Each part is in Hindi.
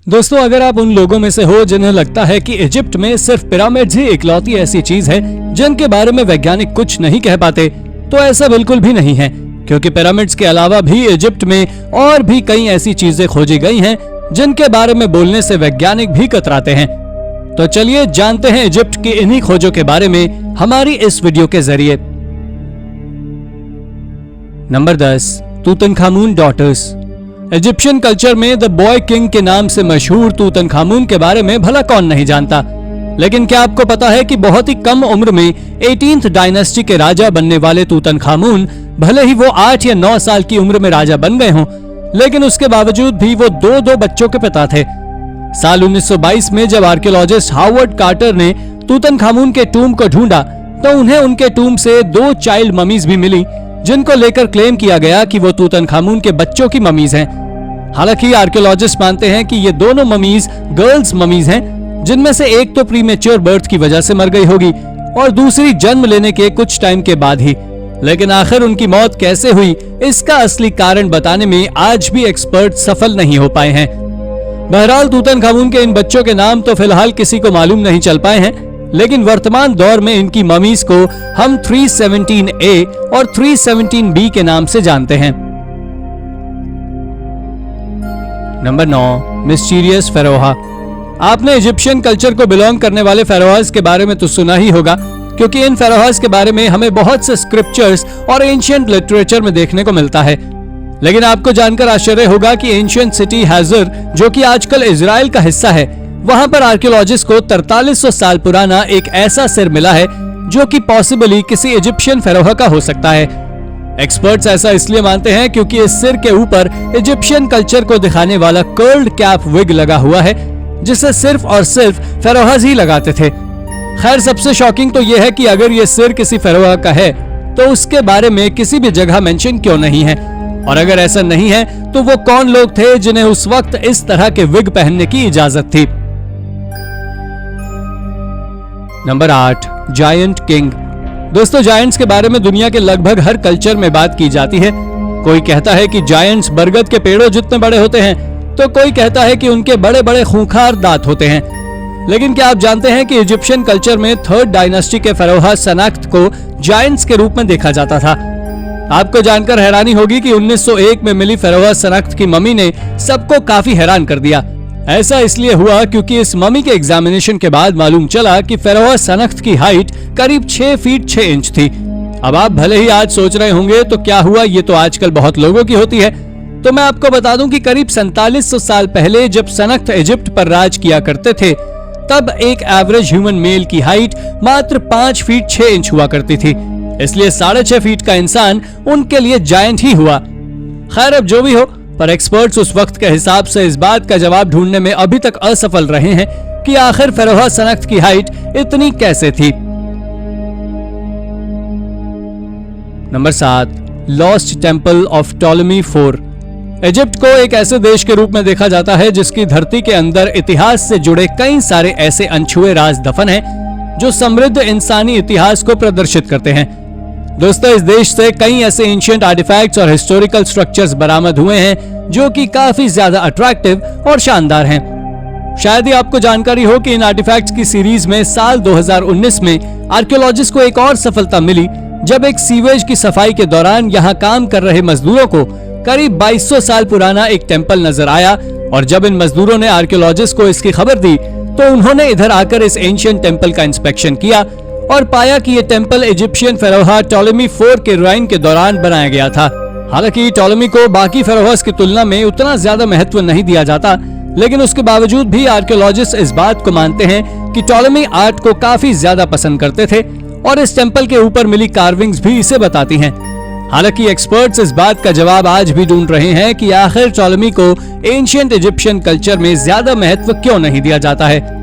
दोस्तों, अगर आप उन लोगों में से हो जिन्हें लगता है कि इजिप्ट में सिर्फ पिरामिड्स ही इकलौती ऐसी चीज है जिनके बारे में वैज्ञानिक कुछ नहीं कह पाते, तो ऐसा बिल्कुल भी नहीं है, क्योंकि पिरामिड्स के अलावा भी इजिप्ट में और भी कई ऐसी चीजें खोजी गई हैं जिनके बारे में बोलने से वैज्ञानिक भी कतराते हैं। तो चलिए जानते हैं इजिप्ट की इन्हीं खोजों के बारे में हमारी इस वीडियो के जरिए। Number 10, Tutankhamun daughters. Egyptian culture में द बॉय किंग के नाम से मशहूर तूतनखामुन के बारे में भला कौन नहीं जानता, लेकिन क्या आपको पता है कि बहुत ही कम उम्र में 18th डायनेस्टी के राजा बनने वाले तूतनखामुन भले ही वो 8 या 9 साल की उम्र में राजा बन गए हों, लेकिन उसके बावजूद भी वो दो बच्चों के पिता थे। साल 1922 में जब आर्कियोलॉजिस्ट हावर्ड कार्टर ने तूतनखामुन के टूम को ढूंढा तो उन्हें उनके टूम से 2 चाइल्ड ममीज भी मिली, जिनको लेकर क्लेम किया गया कि वो तूतनखामुन के बच्चों की ममीज हैं। हालांकि आर्कियोलॉजिस्ट मानते हैं कि ये दोनों ममीज गर्ल्स ममीज हैं, जिनमें से एक तो प्रीमेच्योर बर्थ की वजह से मर गई होगी और दूसरी जन्म लेने के कुछ टाइम के बाद ही। लेकिन आखिर उनकी मौत कैसे हुई, इसका असली कारण बताने में आज भी एक्सपर्ट सफल नहीं हो पाए हैं। बहरहाल तूतनखामुन के इन बच्चों के नाम तो फिलहाल किसी को मालूम नहीं चल पाए हैं, लेकिन वर्तमान दौर में इनकी ममीज को हम 317A और 317B के नाम से जानते हैं। Number 9, mysterious pharaoh. आपने इजिप्शियन कल्चर को बिलोंग करने वाले फेरोहास के बारे में तो सुना ही होगा, क्योंकि इन फेरोहास के बारे में हमें बहुत से स्क्रिप्चर्स और एंशिएंट लिटरेचर में देखने को मिलता है। लेकिन आपको जानकर आश्चर्य होगा कि एंशिएंट सिटी हाजर, जो कि आजकल इजराइल का हिस्सा है, वहां पर आर्कियोलॉजिस्ट को 4300 साल पुराना एक ऐसा सिर मिला है जो कि पॉसिबली किसी इजिप्शियन फेरोहा का हो सकता है। एक्सपर्ट्स ऐसा इसलिए मानते हैं क्योंकि इस सिर के ऊपर इजिप्शियन कल्चर को दिखाने वाला कर्ल्ड कैप विग लगा हुआ है, जिसे सिर्फ और सिर्फ फेरोहास ही लगाते थे। खैर, सबसे शॉकिंग तो यह है कि अगर ये सिर किसी फेरोहा का है तो उसके बारे में किसी भी जगह मेंशन क्यों नहीं है, और अगर ऐसा नहीं है तो वो कौन लोग थे जिन्हें उस वक्त इस तरह के विग पहनने की इजाजत थी। Number 8, giant king. दोस्तों, जायंट्स के बारे में दुनिया के लगभग हर कल्चर में बात की जाती है। कोई कहता है कि जायंट्स बरगद के पेड़ों जितने बड़े होते हैं, तो कोई कहता है कि उनके बड़े बड़े खूंखार दांत होते हैं। लेकिन क्या आप जानते हैं कि इजिप्शियन कल्चर में 3rd डायनेस्टी के फेरोहा सनाख्त को जायंट्स के रूप में देखा जाता था। आपको जानकर हैरानी होगी कि 1901 में मिली फेरोहा सनाख्त की ममी ने सबको काफी हैरान कर दिया। ऐसा इसलिए हुआ क्योंकि इस ममी के एग्जामिनेशन के बाद मालूम चला कि फेरोहा सनाख्त की हाइट करीब 6 फीट 6 इंच थी। अब आप भले ही आज सोच रहे होंगे तो क्या हुआ, ये तो आजकल बहुत लोगों की होती है। तो मैं आपको बता दूं कि करीब 4700 साल पहले जब सनाख्त इजिप्ट पर राज किया करते थे, तब एक एवरेज ह्यूमन मेल की हाइट मात्र 5 फीट 6 इंच हुआ करती थी। इसलिए 6.5 फीट का इंसान उनके लिए जायंट ही हुआ। खैर, अब जो भी हो, पर एक्सपर्ट्स उस वक्त के हिसाब से इस बात का जवाब ढूंढने में अभी तक असफल रहे हैं कि आखिर फेरोहा सनाख्त की हाइट इतनी कैसे थी। Number 7, lost temple of Ptolemy IV। Egypt को एक ऐसे देश के रूप में देखा जाता है जिसकी धरती के अंदर इतिहास से जुड़े कई सारे ऐसे अनछुए राज दफन हैं जो समृद्ध इंसानी इतिहास को प्रदर्शित करते हैं। दोस्तों, इस देश से कई ऐसे एंशिएंट आर्टिफैक्ट्स और हिस्टोरिकल स्ट्रक्चर्स बरामद हुए हैं जो कि काफी ज्यादा अट्रैक्टिव और शानदार हैं। शायद ही आपको जानकारी हो कि इन आर्टिफैक्ट्स की सीरीज में साल 2019 में आर्कियोलॉजिस्ट को एक और सफलता मिली, जब एक सीवेज की सफाई के दौरान यहाँ काम कर रहे मजदूरों को करीब 2200 साल पुराना एक टेम्पल नजर आया। और जब इन मजदूरों ने आर्कियोलॉजिस्ट को इसकी खबर दी तो उन्होंने इधर आकर इस एंशिएंट टेम्पल का इंस्पेक्शन किया और पाया कि ये टेम्पल इजिप्शियन फेरोहा टॉलेमी IV के राइन के दौरान बनाया गया था। हालांकि टॉलेमी को बाकी फेरोहास की तुलना में उतना ज्यादा महत्व नहीं दिया जाता, लेकिन उसके बावजूद भी आर्कियोलॉजिस्ट इस बात को मानते हैं कि टॉलेमी आर्ट को काफी ज्यादा पसंद करते थे और इस टेम्पल के ऊपर मिली कार्विंग्स भी इसे बताती हैं। हालांकि एक्सपर्ट्स इस बात का जवाब आज भी ढूंढ रहे हैं कि आखिर टॉलेमी को एंशिएंट इजिप्शियन कल्चर में ज्यादा महत्व क्यों नहीं दिया जाता है।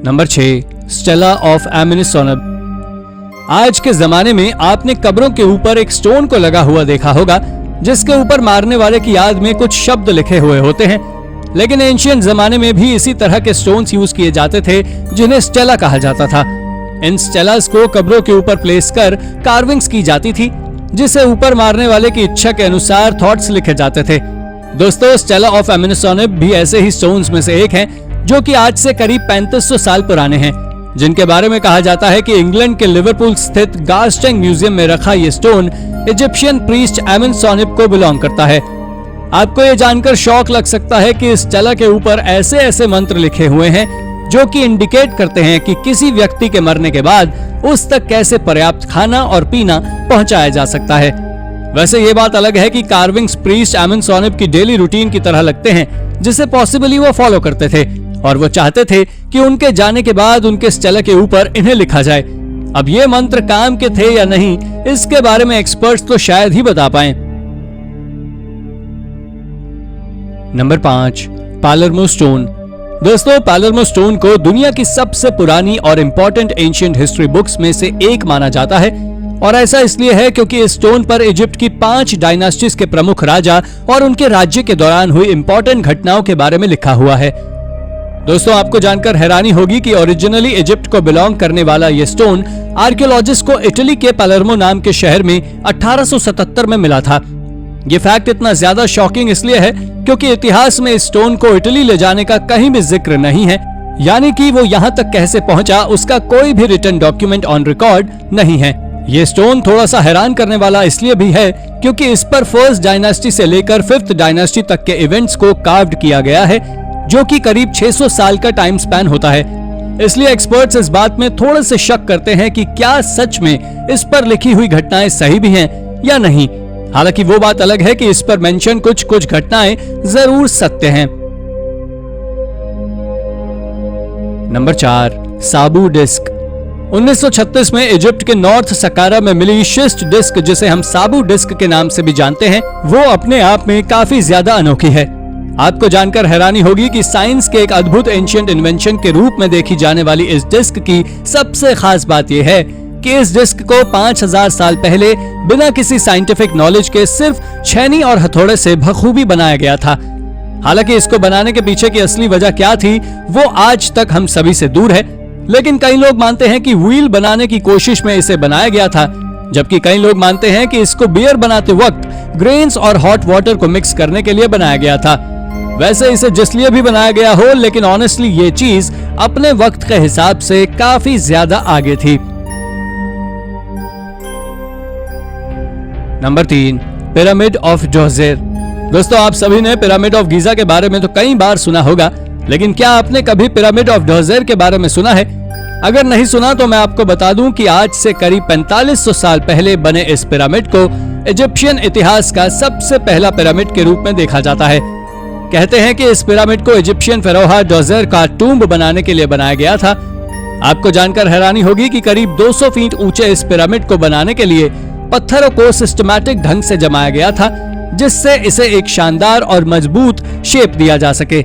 Number 6, stela of Amenisonb. आज के जमाने में आपने कब्रों के ऊपर एक स्टोन को लगा हुआ देखा होगा, जिसके ऊपर मारने वाले की याद में कुछ शब्द लिखे हुए होते हैं। लेकिन एंशिएंट जमाने में भी इसी तरह के स्टोन्स यूज किए जाते थे जिन्हें स्टेला कहा जाता था। इन स्टेलास को कब्रों के ऊपर प्लेस कर कार्विंग्स की जाती थी, जिसे ऊपर मारने वाले की इच्छा के अनुसार थॉट्स लिखे जाते थे। दोस्तों, स्टेला ऑफ एमिनोसोनिप भी ऐसे ही स्टोन्स में से एक है जो कि आज से करीब 3500 साल पुराने हैं, जिनके बारे में कहा जाता है कि इंग्लैंड के लिवरपूल स्थित गार्स्टेंग म्यूजियम में रखा ये स्टोन इजिप्शियन प्रीस्ट एमिनोसोनिप को बिलोंग करता है। आपको ये जानकर शौक लग सकता है कि इस स्टेला के ऊपर ऐसे ऐसे मंत्र लिखे हुए हैं जो कि इंडिकेट करते हैं कि किसी व्यक्ति के मरने के बाद उस तक कैसे पर्याप्त खाना और पीना पहुंचाया जा सकता है। वैसे ये बात अलग है कि कार्विंग्स प्रीस्ट एमिनोसोनिप की डेली रूटीन की तरह लगते हैं, जिसे पॉसिबली वो फॉलो करते थे और वो चाहते थे कि उनके जाने के बाद उनके स्टेला के ऊपर इन्हें लिखा जाए। अब ये मंत्र काम के थे या नहीं, इसके बारे में एक्सपर्ट्स तो शायद ही बता पाएं। Number 5, Palermo stone. दोस्तों, पालरमो स्टोन को दुनिया की सबसे पुरानी और इंपॉर्टेंट एंशिएंट हिस्ट्री बुक्स में से एक माना जाता है, और ऐसा इसलिए है क्योंकि इस स्टोन पर इजिप्ट की 5 डायनास्टीज के प्रमुख राजा और उनके राज्य के दौरान हुई इंपॉर्टेंट घटनाओं के बारे में लिखा हुआ है। दोस्तों, आपको जानकर हैरानी होगी कि ओरिजिनली इजिप्ट को बिलोंग करने वाला यह स्टोन आर्कियोलॉजिस्ट को इटली के पालरमो नाम के शहर में 1877 में मिला था। ये फैक्ट इतना ज्यादा शॉकिंग इसलिए है क्योंकि इतिहास में इस स्टोन को इटली ले जाने का कहीं भी जिक्र नहीं है, यानी कि वो यहाँ तक कैसे पहुंचा उसका कोई भी रिटन डॉक्यूमेंट ऑन रिकॉर्ड नहीं है। ये स्टोन थोड़ा सा हैरान करने वाला इसलिए भी है क्योंकि इस पर फर्स्ट डायनास्टी से लेकर 5th डायनास्टी तक के इवेंट्स को कार्व्ड किया गया है, जो कि करीब 600 साल का टाइम स्पैन होता है। इसलिए एक्सपर्ट्स इस बात में थोड़े से शक करते हैं कि क्या सच में इस पर लिखी हुई घटनाएं सही भी हैं या नहीं। हालांकि वो बात अलग है कि इस पर मेंशन कुछ घटनाएं जरूर सत्य हैं। नंबर 4, साबू डिस्क। 1936 में इजिप्ट के नॉर्थ सकारा में मिली शिस्ट डिस्क, जिसे हम साबू डिस्क के नाम से भी जानते हैं, वो अपने आप में काफी ज्यादा अनोखी है। आपको जानकर हैरानी होगी कि साइंस के एक अद्भुत एंशिएंट इन्वेंशन के रूप में देखी जाने वाली इस डिस्क की सबसे खास बात यह है कि इस डिस्क को 5000 साल पहले बिना किसी साइंटिफिक नॉलेज के सिर्फ छेनी और हथौड़े से बखूबी बनाया गया था। हालांकि इसको बनाने के पीछे की असली वजह क्या थी वो आज तक हम सभी से दूर है, लेकिन कई लोग मानते हैं कि व्हील बनाने की कोशिश में इसे बनाया गया था, जबकि कई लोग मानते हैं कि इसको बियर बनाते वक्त ग्रेन्स और हॉट वाटर को मिक्स करने के लिए बनाया गया था। वैसे इसे जिस लिए भी बनाया गया हो, लेकिन ऑनेस्टली ये चीज अपने वक्त के हिसाब से काफी ज्यादा आगे थी। Number 3, pyramid of Djoser. दोस्तों, आप सभी ने पिरामिड ऑफ गीजा के बारे में तो कई बार सुना होगा, लेकिन क्या आपने कभी पिरामिड ऑफ जोसेर के बारे में सुना है? अगर नहीं सुना तो मैं आपको बता दूं कि आज से करीब 4500 साल पहले बने इस पिरामिड को इजिप्शियन इतिहास का सबसे पहला पिरामिड के रूप में देखा जाता है। कहते हैं कि इस पिरामिड को इजिप्शियन फेरोहा जोसेर का टूम्ब बनाने के लिए बनाया गया था। आपको जानकर हैरानी होगी कि करीब 200 फीट ऊंचे इस पिरामिड को बनाने के लिए पत्थरों को सिस्टमैटिक ढंग से जमाया गया था, जिससे इसे एक शानदार और मजबूत शेप दिया जा सके।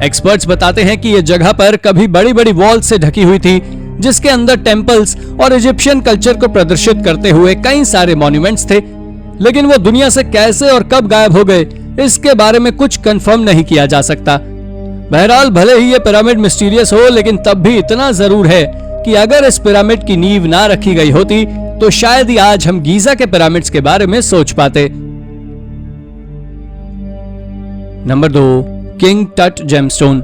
एक्सपर्ट्स बताते हैं कि यह जगह पर कभी बड़ी बड़ी वॉल से ढकी हुई थी, जिसके अंदर टेम्पल्स और इजिप्शियन कल्चर को प्रदर्शित करते हुए कई सारे मॉन्यूमेंट्स थे, लेकिन वो दुनिया से कैसे और कब गायब हो गए इसके बारे में कुछ कंफर्म नहीं किया जा सकता। बहरहाल, भले ही ये पिरामिड मिस्टीरियस हो, लेकिन तब भी इतना जरूर है कि अगर इस पिरामिड की नींव ना रखी गई होती तो शायद ही आज हम गीजा के पिरामिड्स के बारे में सोच पाते। नंबर 2, किंग टट जेमस्टोन।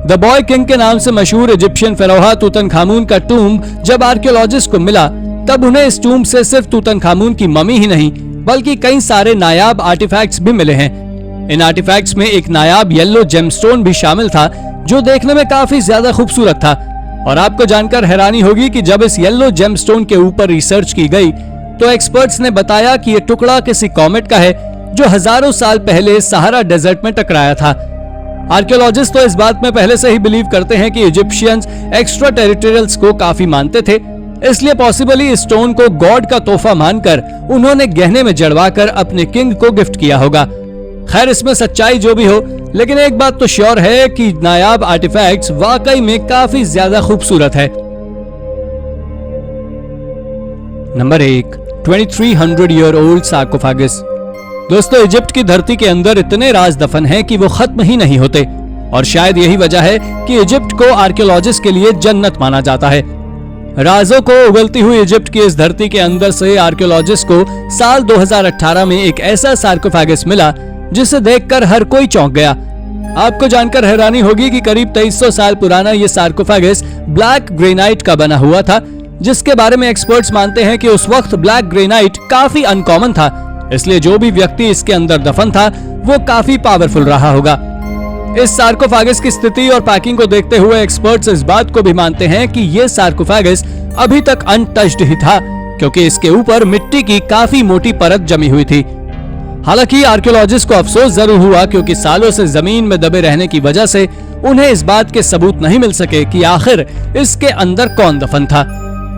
द बॉय किंग के नाम से मशहूर इजिप्शियन फेरोहा तूतनखामून का टूम्ब जब आर्कियोलॉजिस्ट को मिला, तब उन्हें इस टूम्ब से सिर्फ तूतनखामून की ममी ही नहीं बल्कि कई सारे नायाब आर्टिफैक्ट्स भी मिले हैं। इन आर्टिफैक्ट्स में एक नायाब येलो जेमस्टोन भी शामिल था, जो देखने में काफी ज्यादा खूबसूरत था। और आपको जानकर हैरानी होगी कि जब इस येलो जेमस्टोन के ऊपर रिसर्च की गई तो एक्सपर्ट्स ने बताया कि यह टुकड़ा किसी कॉमेट का है जो हजारों साल पहले सहारा डेजर्ट में टकराया था। आर्कियोलॉजिस्ट तो इस बात में पहले से ही बिलीव करते हैं कि इजिप्शियंस एक्स्ट्रा टेरिटोरियल्स को काफी मानते थे, इसलिए पॉसिबली इस स्टोन को गॉड का तोहफा मानकर उन्होंने गहने में जड़वाकर अपने किंग को गिफ्ट किया होगा। खैर, इसमें सच्चाई जो भी हो, लेकिन एक बात तो श्योर है कि नायाब आर्टिफैक्ट्स वाकई में काफी ज्यादा खूबसूरत है। Number 1, 2300 year old sarcophagus. दोस्तों, इजिप्ट की धरती के अंदर इतने राज दफन हैं कि वो खत्म ही नहीं होते, और शायद यही वजह है कि इजिप्ट को आर्कियोलॉजिस्ट के लिए जन्नत माना जाता है। राजों को उगलती हुई इजिप्ट की इस धरती के अंदर से आर्कियोलॉजिस्ट को साल 2018 में एक ऐसा सार्कोफागस मिला जिसे देखकर हर कोई चौंक गया। आपको जानकर हैरानी होगी कि करीब 2300 साल पुराना ये सार्कोफेगस ब्लैक ग्रेनाइट का बना हुआ था, जिसके बारे में एक्सपर्ट्स मानते हैं कि उस वक्त ब्लैक ग्रेनाइट काफी अनकॉमन था, इसलिए जो भी व्यक्ति इसके अंदर दफन था वो काफी पावरफुल रहा होगा। इस सार्कोफेगस की स्थिति और पैकिंग को देखते हुए एक्सपर्ट्स इस बात को भी मानते हैं कि ये सार्कोफेगस अभी तक अनटच्ड ही था, क्योंकि इसके ऊपर मिट्टी की काफी मोटी परत जमी हुई थी। हालांकि आर्कियोलॉजिस्ट को अफसोस जरूर हुआ, क्योंकि सालों से जमीन में दबे रहने की वजह से उन्हें इस बात के सबूत नहीं मिल सके कि आखिर इसके अंदर कौन दफन था।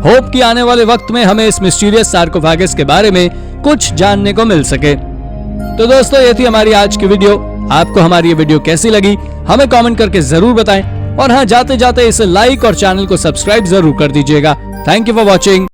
होप कि आने वाले वक्त में हमें इस मिस्टीरियस सार्कोफेगस के बारे में कुछ जानने को मिल सके। तो दोस्तों, ये थी हमारी आज की वीडियो। आपको हमारी ये वीडियो कैसी लगी हमें कमेंट करके जरूर बताएं, और हाँ, जाते जाते इसे लाइक और चैनल को सब्सक्राइब जरूर कर दीजिएगा। Thank you for watching.